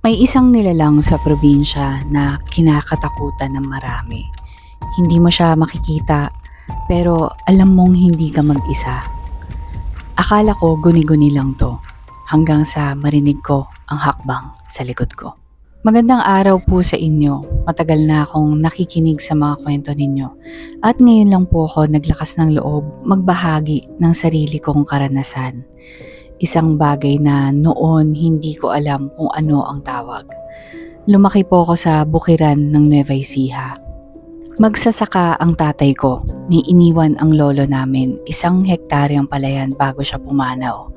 May isang nilalang sa probinsya na kinakatakutan ng marami. Hindi mo siya makikita, pero alam mong hindi ka mag-isa. Akala ko guni-guni lang to, hanggang sa marinig ko ang hakbang sa likod ko. Magandang araw po sa inyo. Matagal na akong nakikinig sa mga kwento ninyo. At ngayon lang po ako naglakas ng loob magbahagi ng sarili kong karanasan. Isang bagay na noon hindi ko alam kung ano ang tawag. Lumaki po ako sa bukiran ng Nueva Ecija. Magsasaka ang tatay ko. May iniwan ang lolo namin, 1 hektaryang palayan bago siya pumanaw.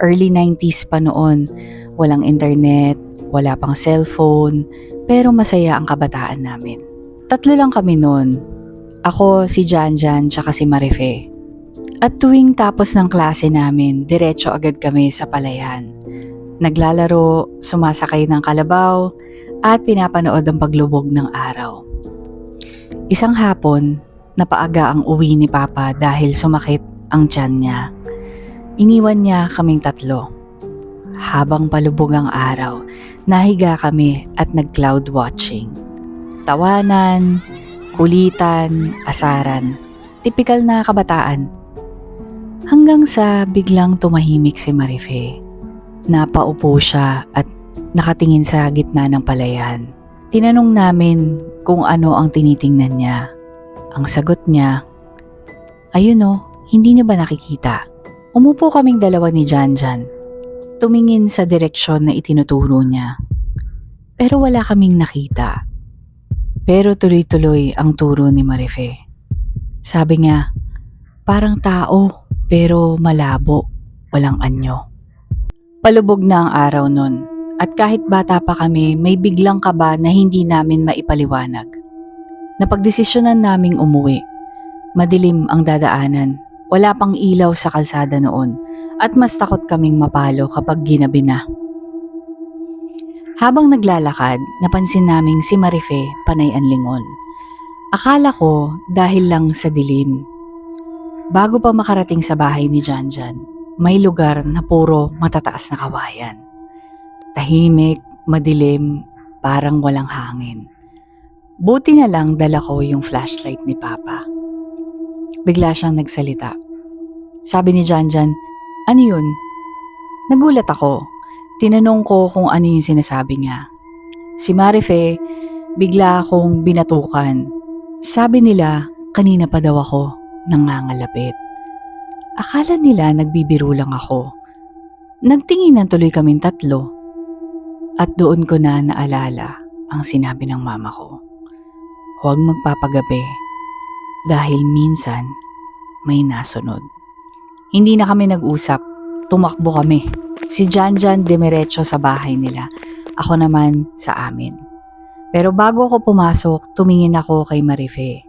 Early 90s pa noon, walang internet, wala pang cellphone, pero masaya ang kabataan namin. 3 lang kami noon. Ako, si Janjan, tsaka si Marife. At tuwing tapos ng klase namin, diretso agad kami sa palayan. Naglalaro, sumasakay ng kalabaw, at pinapanood ang paglubog ng araw. Isang hapon, napaaga ang uwi ni Papa dahil sumakit ang tiyan niya. Iniwan niya kaming 3. Habang palubog ang araw, nahiga kami at nag-cloud watching. Tawanan, kulitan, asaran. Tipikal na kabataan. Hanggang sa biglang tumahimik si Marife. Napaupo siya at nakatingin sa gitna ng palayan. Tinanong namin kung ano ang tinitingnan niya. Ang sagot niya, "Ayun o, hindi niyo ba nakikita?" Umupo kaming dalawa ni Janjan. Tumingin sa direksyon na itinuturo niya. Pero wala kaming nakita. Pero tuloy-tuloy ang turo ni Marife. Sabi niya, "Parang tao, pero malabo, walang anyo." Palubog na ang araw nun, at kahit bata pa kami, may biglang kaba na hindi namin maipaliwanag. Napagdesisyonan naming umuwi. Madilim ang dadaanan, wala pang ilaw sa kalsada noon, at mas takot kaming mapalo kapag ginabi na. Habang naglalakad, napansin naming si Marife panay ang lingon. Akala ko dahil lang sa dilim. Bago pa makarating sa bahay ni Janjan, may lugar na puro matataas na kawayan. Tahimik, madilim, parang walang hangin. Buti na lang dala ko yung flashlight ni Papa. Bigla siyang nagsalita. Sabi ni Janjan, "Ano yun?" Nagulat ako. Tinanong ko kung ano yung sinasabi niya. Si Marife, bigla akong binatukan. Sabi nila, kanina pa daw ako nangangalapit. Akala nila nagbibiro lang ako. Nagtinginan tuloy kaming 3. At doon ko na naalala ang sinabi ng mama ko. Huwag magpapagabi dahil minsan may nasunod. Hindi na kami nag-usap. Tumakbo kami. Si Janjan demiretso sa bahay nila. Ako naman sa amin. Pero bago ako pumasok, tumingin ako kay Marife.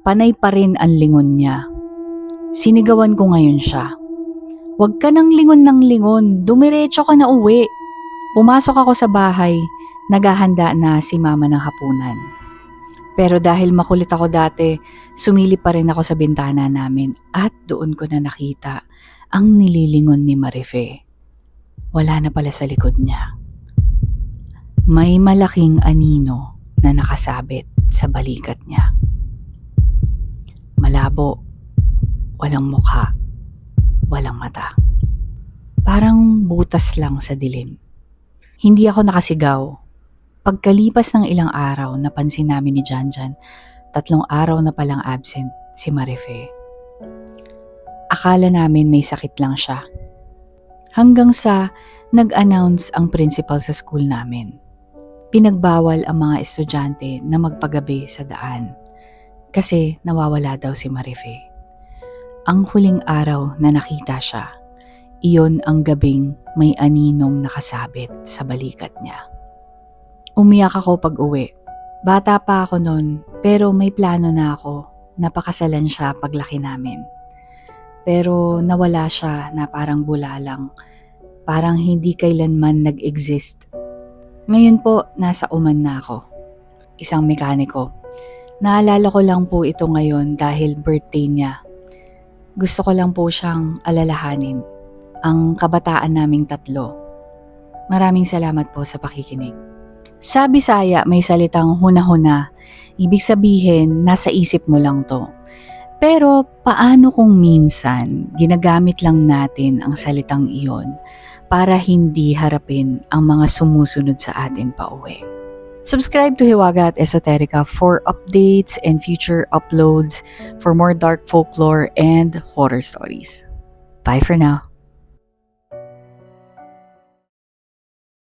Panay pa rin ang lingon niya. Sinigawan ko ngayon siya. "Huwag ka nang lingon ng lingon. Dumiretso ka na uwi." Pumasok ako sa bahay. Naghahanda na si mama ng hapunan. Pero dahil makulit ako dati, sumilip pa rin ako sa bintana namin at doon ko na nakita ang nililingon ni Marife. Wala na pala sa likod niya. May malaking anino na nakasabit sa balikat niya. Malabo, walang mukha, walang mata. Parang butas lang sa dilim. Hindi ako nakasigaw. Pagkalipas ng ilang araw, napansin namin ni Janjan, 3 araw na palang absent si Marife. Akala namin may sakit lang siya. Hanggang sa nag-announce ang principal sa school namin. Pinagbawal ang mga estudyante na magpagabi sa daan kasi nawawala daw si Marife. Ang huling araw na nakita siya, iyon ang gabing may aninong nakasabit sa balikat niya. Umiyak ako pag-uwi. Bata pa ako noon, pero may plano na ako. Napakasalan siya paglaki namin. Pero nawala siya na parang bulalang. Parang hindi kailanman nag-exist. Ngayon po, nasa Oman na ako. Isang mekaniko. Naalala ko lang po ito ngayon dahil birthday niya. Gusto ko lang po siyang alalahanin. Ang kabataan naming 3. Maraming salamat po sa pakikinig. Sa Bisaya may salitang huna-huna. Ibig sabihin, nasa isip mo lang to. Pero paano kung minsan ginagamit lang natin ang salitang iyon para hindi harapin ang mga sumusunod sa atin pauwi? Subscribe to Hiwaga at Esoterica for updates and future uploads for more dark folklore and horror stories. Bye for now.